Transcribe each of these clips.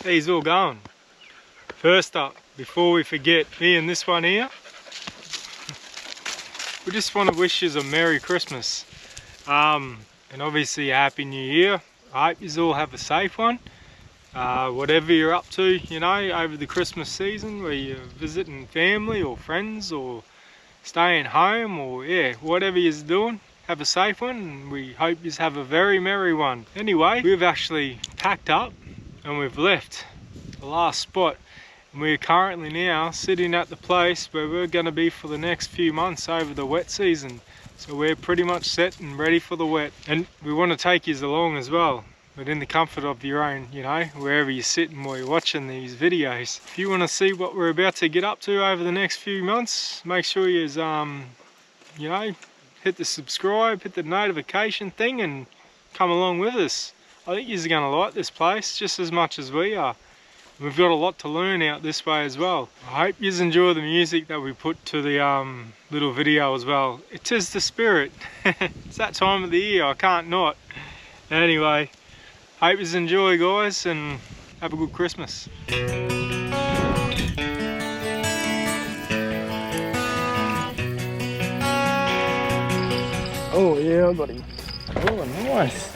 How's all going? First up, before we forget, me and this one here, we just want to wish you a Merry Christmas. And obviously a Happy New Year. I hope you all have a safe one. Whatever you're up to, you know, over the Christmas season, where you're visiting family or friends or staying home, or yeah, whatever you're doing, have a safe one, and we hope you have a very merry one. Anyway, we've actually packed up and we've left the last spot, and we're currently now sitting at the place where we're going to be for the next few months over the wet season. So we're pretty much set and ready for the wet, and we want to take you along as well, but in the comfort of your own, you know, wherever you're sitting while you're watching these videos. If you want to see what we're about to get up to over the next few months, make sure you you know, hit the subscribe, hit the notification thing, and come along with us. I think you're going to like this place just as much as we are. We've got a lot to learn out this way as well. I hope you enjoy the music that we put to the little video as well. It is the spirit. It's that time of the year, I can't not. Anyway, hope you enjoy, guys, and have a good Christmas. Oh yeah, I got him. Oh, nice.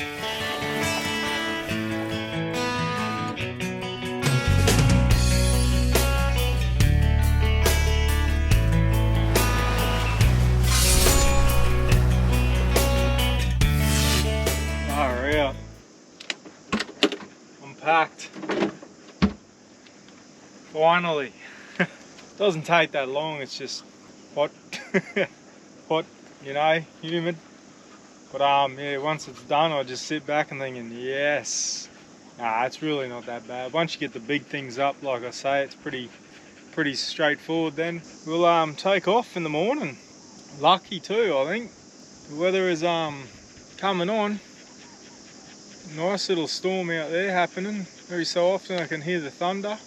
Out. I'm packed. Finally. Doesn't take that long, it's just hot. Hot, you know, humid. But yeah, once it's done, I just sit back and thinking, yes. Nah, it's really not that bad. Once you get the big things up, like I say, it's pretty straightforward then. We'll take off in the morning. Lucky too, I think. The weather is coming on. Nice little storm out there happening. Every so often I can hear the thunder.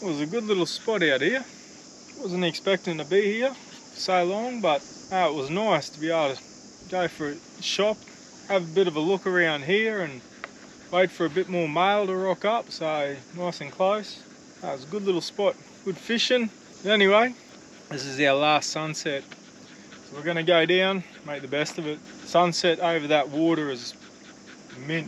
It was a good little spot out here. Wasn't expecting to be here so long, but it was nice to be able to go for a shop, have a bit of a look around here and wait for a bit more mail to rock up, so nice and close. It was a good little spot, good fishing. But anyway, this is our last sunset. So we're going to go down, make the best of it. Sunset over that water is mint.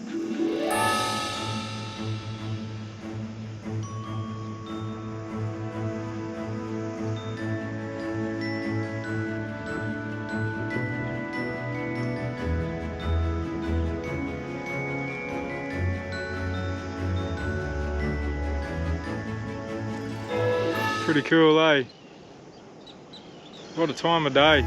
Pretty cool, eh? What a time of day.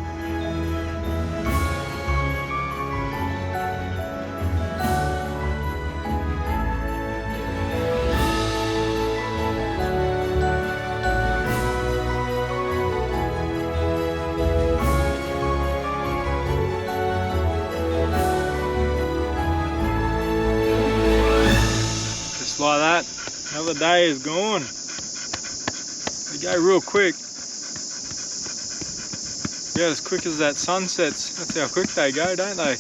Just like that, another day is gone. They go real quick. Yeah, as quick as that sun sets. That's how quick they go, don't they?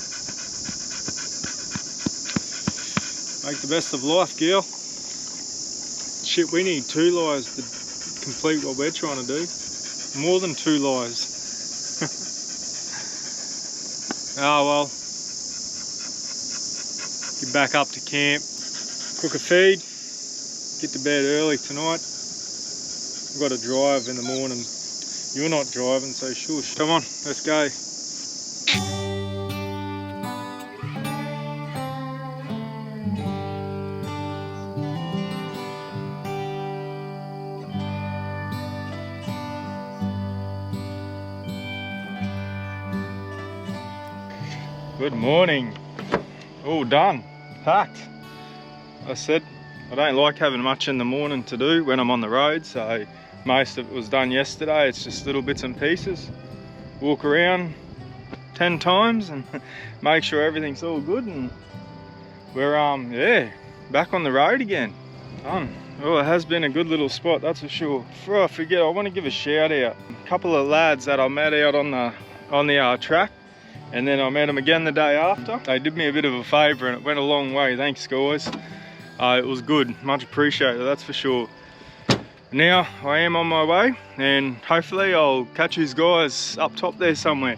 Make the best of life, girl. Shit, we need 2 lives to complete what we're trying to do. More than 2 lives. Oh well. Get back up to camp, cook a feed, get to bed early tonight. I've got to drive in the morning. You're not driving, so shush. Come on, let's go. Good morning. All done, packed. I said I don't like having much in the morning to do when I'm on the road, so most of it was done yesterday. It's just little bits and pieces. Walk around 10 times and make sure everything's all good, and we're yeah, back on the road again. Done. Well, it has been a good little spot, that's for sure. Before I forget, I want to give a shout out. A couple of lads that I met out on the track, and then I met them again the day after. They did me a bit of a favour and it went a long way. Thanks, guys. It was good, much appreciated, that's for sure. Now I am on my way, and hopefully I'll catch these guys up top there somewhere.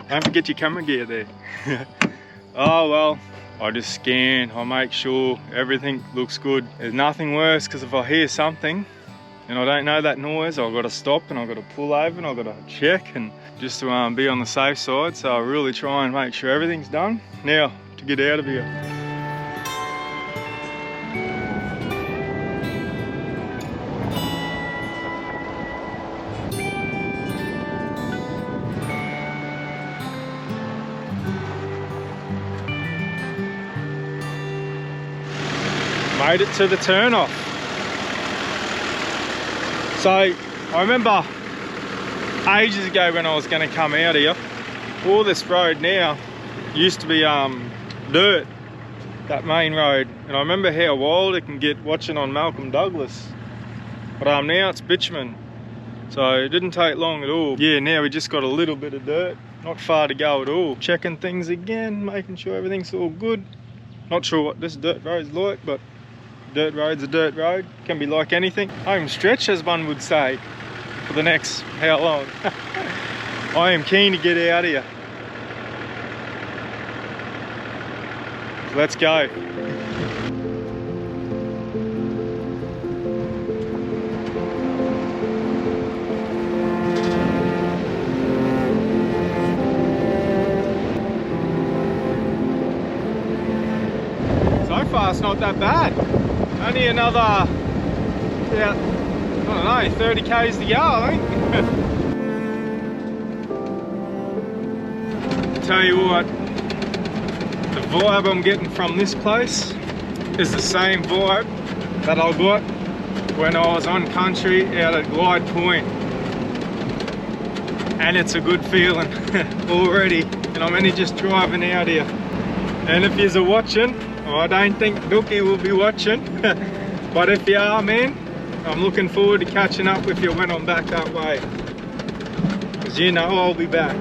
Don't forget your camera gear there. Oh well, I just scan, I make sure everything looks good. There's nothing worse, because if I hear something and I don't know that noise, I've got to stop and I've got to pull over and I've got to check, and just to be on the safe side. So I really try and make sure everything's done. Now to get out of here. Made it to the turn off. So I remember ages ago when I was going to come out here, all this road now used to be dirt, that main road, and I remember how wild it can get watching on Malcolm Douglas, but now it's bitumen, so it didn't take long at all. Yeah, now we just got a little bit of dirt, not far to go at all. Checking things again, making sure everything's all good. Not sure what this dirt road's like, but dirt road's a dirt road. Can be like anything. Home stretch, as one would say, for the next how long. I am keen to get out of here. So let's go. So far it's not that bad. Only another, about, I don't know, 30 k's to go, I think. Tell you what, the vibe I'm getting from this place is the same vibe that I got when I was on country out at Glide Point. And it's a good feeling already, and I'm only just driving out here. And if you're watching, I don't think Dookie will be watching, but if you are, man, I'm looking forward to catching up with you when I'm back that way, because you know I'll be back.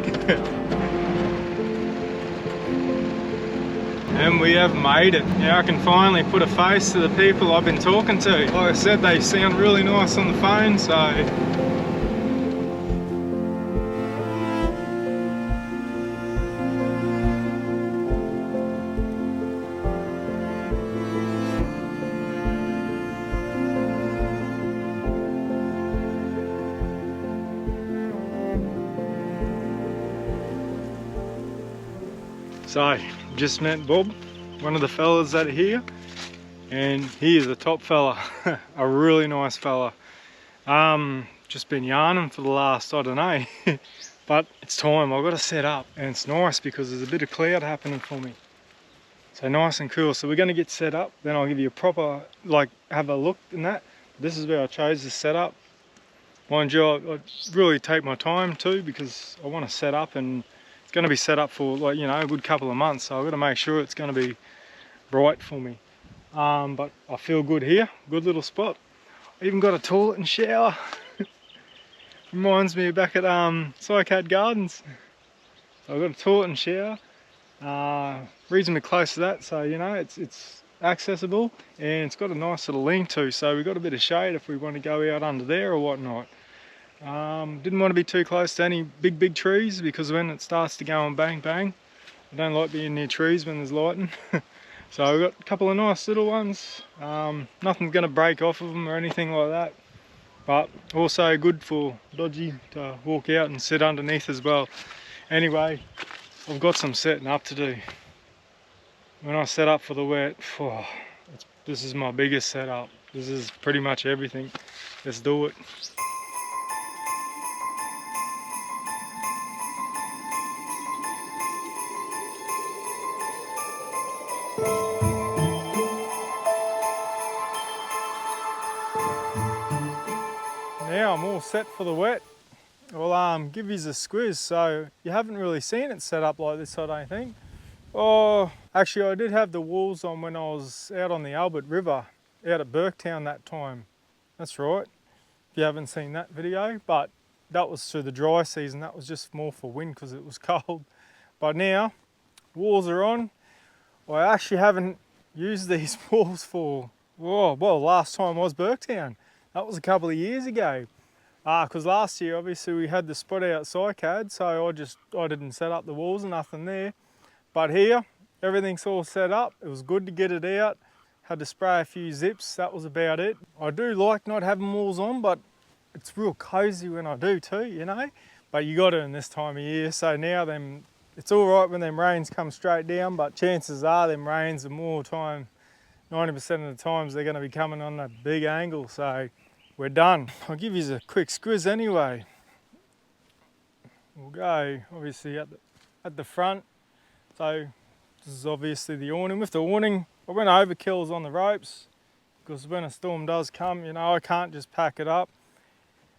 And we have made it. Now I can finally put a face to the people I've been talking to. Like I said, they sound really nice on the phone, so just met Bob, one of the fellas that are here, and he is a top fella, a really nice fella. Just been yarning for the last, I don't know, but it's time, I've got to set up, and it's nice because there's a bit of cloud happening for me. So nice and cool. So we're going to get set up, then I'll give you a proper, like, have a look in that. This is where I chose to set up. Mind you, I really take my time too, because I want to set up, and it's going to be set up for, like, you know, a good couple of months, so I've got to make sure it's going to be bright for me. But I feel good here, good little spot. I even got a toilet and shower. Reminds me back at Cycad Gardens. So I've got a toilet and shower, reasonably close to that, so you know it's accessible, and it's got a nice little lean-to, so we've got a bit of shade if we want to go out under there or whatnot. Didn't want to be too close to any big trees, because when it starts to go on bang bang, I don't like being near trees when there's lighting. So I've got a couple of nice little ones. Nothing's going to break off of them or anything like that, but also good for Dodgy to walk out and sit underneath as well. Anyway, I've got some setting up to do. When I set up for the wet, this is my biggest setup. This is pretty much everything. Let's do it. Now I'm all set for the wet. I'll give you a squiz. So you haven't really seen it set up like this, I don't think. Oh, actually I did have the walls on when I was out on the Albert River, out at Burketown that time. That's right, if you haven't seen that video. But that was through the dry season, that was just more for wind because it was cold. But now, walls are on. I actually haven't used these walls for, well, last time was Burketown. That was a couple of years ago. Because last year, obviously, we had the spot out cycad, so I didn't set up the walls and nothing there. But here, everything's all set up. It was good to get it out. Had to spray a few zips, that was about it. I do like not having walls on, but it's real cozy when I do too, you know? But you got to in this time of year, so now it's all right when them rains come straight down, but chances are them rains are more time, 90% of the times they're gonna be coming on that big angle, so we're done. I'll give you a quick squiz anyway. We'll go obviously at the front. So this is obviously the awning. With the awning, I went overkills on the ropes because when a storm does come, you know, I can't just pack it up.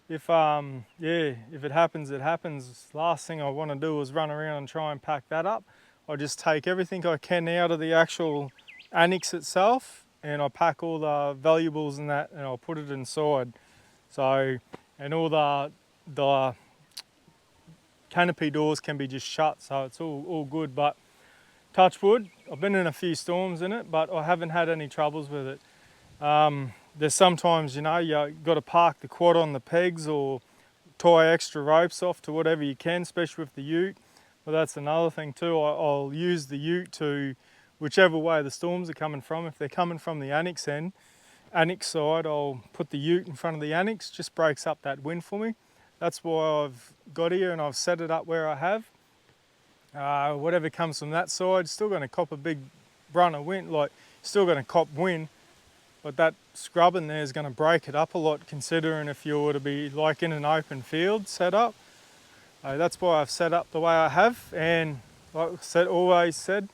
If it happens, it happens. Last thing I want to do is run around and try and pack that up. I just take everything I can out of the actual annex itself, and I pack all the valuables and that, and I'll put it inside. So, and all the canopy doors can be just shut, so it's all good. But touch wood, I've been in a few storms in it, but I haven't had any troubles with it. There's sometimes, you know, you got to park the quad on the pegs or tie extra ropes off to whatever you can, especially with the ute. But that's another thing too. I'll use the ute to whichever way the storms are coming from. If they're coming from the annex side, I'll put the ute in front of the annex, just breaks up that wind for me. That's why I've got here and I've set it up where I have. Whatever comes from that side, still going to cop a big brunt of wind, like still going to cop wind, but that scrubbing there is going to break it up a lot, considering if you were to be like in an open field set up. That's why I've set up the way I have, and like I always said,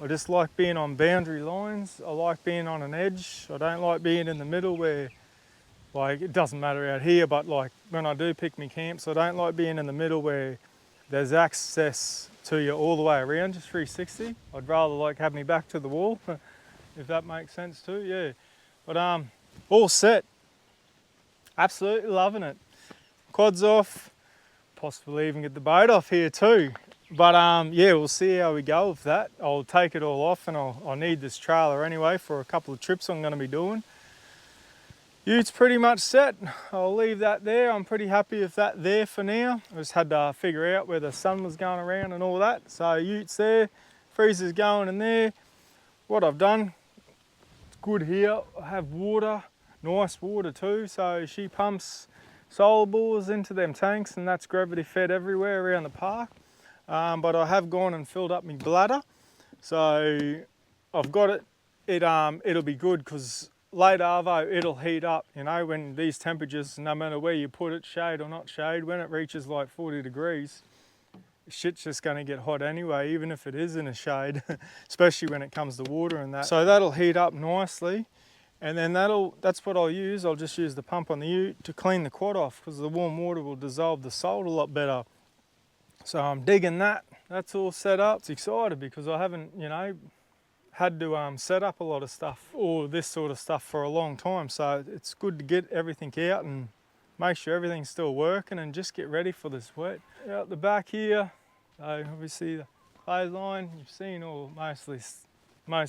I just like being on boundary lines. I like being on an edge. I don't like being in the middle where, like, it doesn't matter out here, but like when I do pick me camps, I don't like being in the middle where there's access to you all the way around, just 360. I'd rather like have me back to the wall, if that makes sense too, yeah. But all set. Absolutely loving it. Quads off, possibly even get the boat off here too. But yeah, we'll see how we go with that. I'll take it all off, and I'll need this trailer anyway for a couple of trips I'm going to be doing. Ute's pretty much set. I'll leave that there. I'm pretty happy with that there for now. I just had to figure out where the sun was going around and all that. So ute's there, freezer's going in there. What I've done, it's good here. I have water, nice water too. So she pumps solar bores into them tanks, and that's gravity fed everywhere around the park. But I have gone and filled up my bladder. So I've got it. It'll be good because late arvo, it'll heat up, you know, when these temperatures, no matter where you put it, shade or not shade, when it reaches like 40 degrees, shit's just going to get hot anyway, even if it is in a shade, especially when it comes to water and that. So that'll heat up nicely, and then that's what I'll use. I'll just use the pump on the ute to clean the quad off, because the warm water will dissolve the salt a lot better. So I'm digging that. That's all set up. It's excited because I haven't, you know, had to set up a lot of stuff or this sort of stuff for a long time, so it's good to get everything out and make sure everything's still working and just get ready for this wet. Out the back here, so obviously the clothesline, you've seen most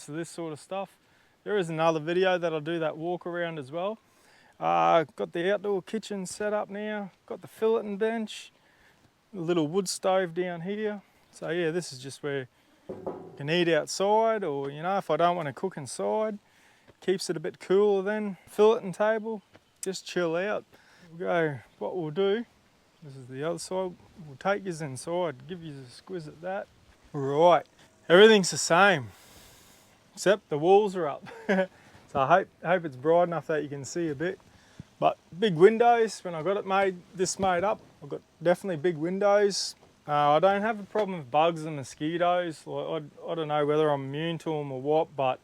of this sort of stuff. There is another video that I'll do that walk around as well. Got the outdoor kitchen set up now, got the filleting bench, a little wood stove down here. So yeah, this is just where you can eat outside, or, you know, if I don't want to cook inside, keeps it a bit cooler then. Filleting table, just chill out. What we'll do, this is the other side, we'll take you inside, give you a squiz at that. Right, everything's the same, except the walls are up. So I hope it's bright enough that you can see a bit. But big windows, when I got it made up, I've got definitely big windows. I don't have a problem with bugs and mosquitoes. I don't know whether I'm immune to them or what, but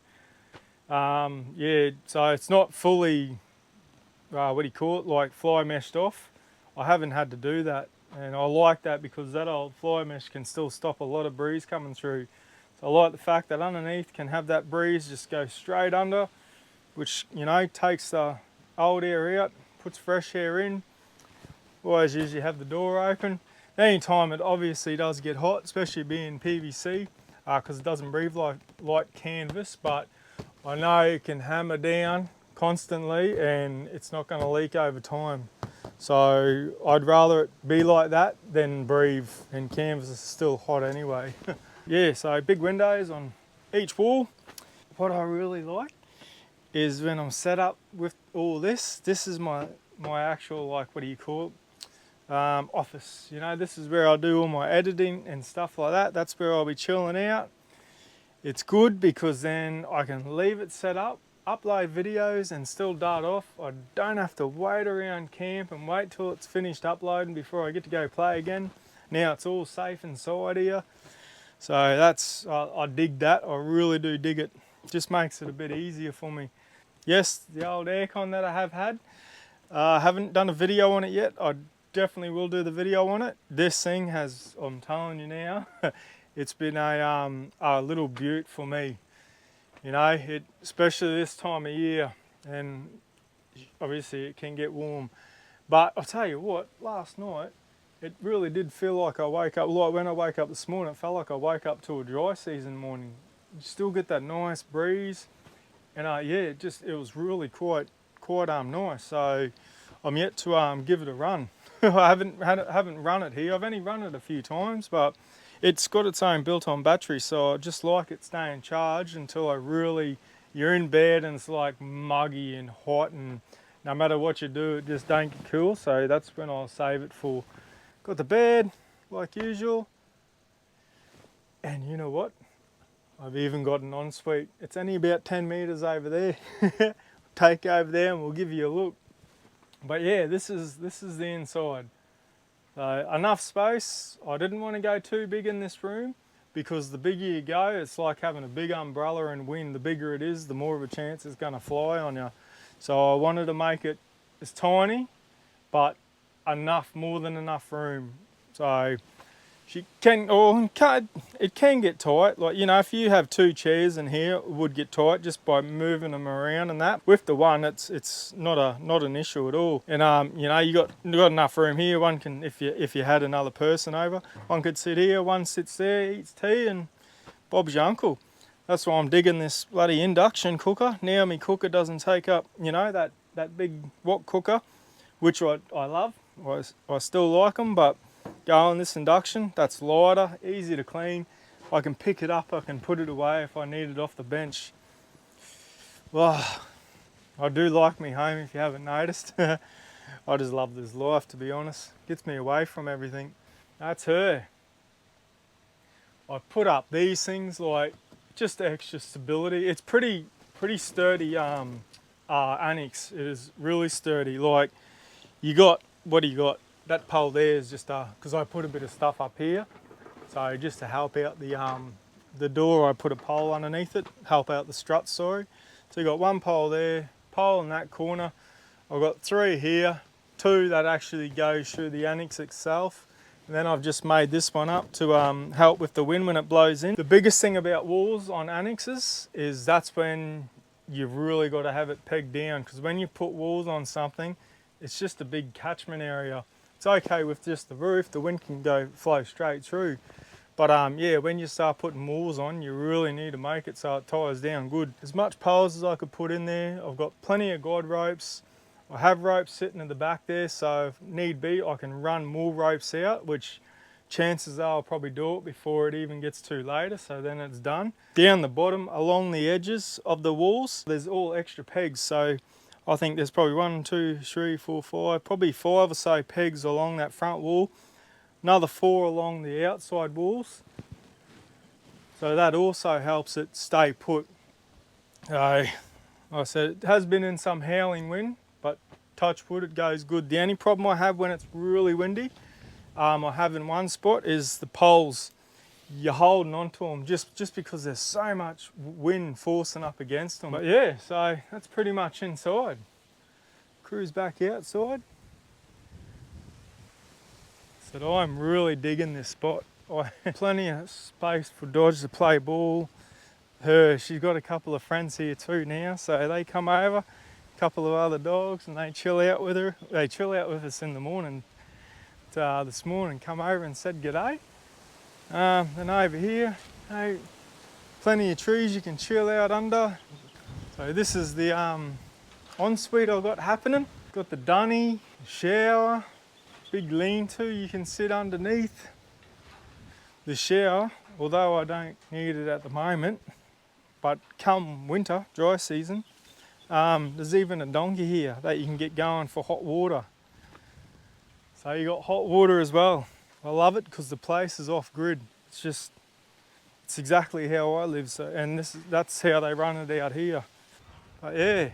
yeah, so it's not fully, like fly meshed off. I haven't had to do that, and I like that because that old fly mesh can still stop a lot of breeze coming through. So I like the fact that underneath can have that breeze just go straight under, which, you know, takes the old air out, puts fresh air in. Always usually have the door open. Anytime it obviously does get hot, especially being PVC, because it doesn't breathe like canvas, but I know it can hammer down constantly and it's not going to leak over time. So I'd rather it be like that than breathe, and canvas is still hot anyway. Yeah, so big windows on each wall. What I really like is when I'm set up with all this is my actual, like, what do you call it? Office. You know, this is where I do all my editing and stuff like that. That's where I'll be chilling out. It's good because then I can leave it set up, upload videos and still dart off. I don't have to wait around camp and wait till it's finished uploading before I get to go play again. Now it's all safe inside here. So that's, I dig that. I really do dig it. Just makes it a bit easier for me. Yes, the old aircon that I have had. I haven't done a video on it yet. I definitely will do the video on it. This thing has, I'm telling you now, it's been a little beaut for me. You know, especially this time of year, and obviously it can get warm. But I'll tell you what, last night, it really did feel like I woke up, like when I woke up this morning, it felt like I woke up to a dry season morning. You still get that nice breeze, and yeah, it was really quite nice. So I'm yet to give it a run. I haven't run it here. I've only run it a few times, but it's got its own built-on battery, so I just like it staying charged until you're in bed and it's like muggy and hot, and no matter what you do, it just don't get cool. So that's when I'll save it for. Got the bed, like usual. And you know what? I've even got an ensuite. It's only about 10 meters over there. Take over there and we'll give you a look. But yeah, this is the inside. So enough space. I didn't want to go too big in this room because the bigger you go, it's like having a big umbrella and wind. The bigger it is, the more of a chance it's going to fly on you. So I wanted to make it as tiny, but more than enough room. So it can get tight. Like, you know, if you have two chairs in here, it would get tight just by moving them around and that. With the one, it's not an issue at all. And you know, you got enough room here. One can, if you had another person over, one could sit here, one sits there, eats tea, and Bob's your uncle. That's why I'm digging this bloody induction cooker. Now my cooker doesn't take up, you know, that big wok cooker, which I love. I still like them, but go on this induction, that's lighter, easy to clean. I can pick it up, I can put it away if I need it off the bench. Well, I do like me home, if you haven't noticed. I just love this life, to be honest. Gets me away from everything. That's her. I put up these things like just extra stability. It's pretty sturdy annex. It is really sturdy. Like, what do you got? That pole there is just because I put a bit of stuff up here, so just to help out the door, I put a pole underneath it, help out the struts, sorry. So you got one pole there, pole in that corner. I've got 3 here, 2 that actually go through the annex itself, and then I've just made this one up to help with the wind when it blows in. The biggest thing about walls on annexes is that's when you've really got to have it pegged down, because when you put walls on something, it's just a big catchment area. It's okay with just the roof, the wind can flow straight through. But yeah, when you start putting walls on, you really need to make it so it ties down good. As much poles as I could put in there. I've got plenty of guide ropes. I have ropes sitting in the back there, so if need be, I can run more ropes out, which chances are I'll probably do it before it even gets too later, so then it's done. Down the bottom, along the edges of the walls, there's all extra pegs, so I think there's probably 1, 2, 3, 4, 5, probably 5 or so pegs along that front wall. Another 4 along the outside walls. So that also helps it stay put. Like I said, it has been in some howling wind, but touch wood, it goes good. The only problem I have when it's really windy, I have in one spot, is the poles. You're holding onto them just because there's so much wind forcing up against them. But yeah, so that's pretty much inside. Cruise back outside. So I'm really digging this spot. I have plenty of space for Dodge to play ball. She's got a couple of friends here too now, so they come over, a couple of other dogs, and they chill out with her. They chill out with us in the morning. This morning, come over and said g'day. Then over here, plenty of trees you can chill out under. So this is the ensuite I've got happening. Got the dunny, shower, big lean-to you can sit underneath. The shower, although I don't need it at the moment, but come winter, dry season, there's even a donkey here that you can get going for hot water. So you got hot water as well. I love it because the place is off grid. It's exactly how I live. So, and that's how they run it out here. But yeah,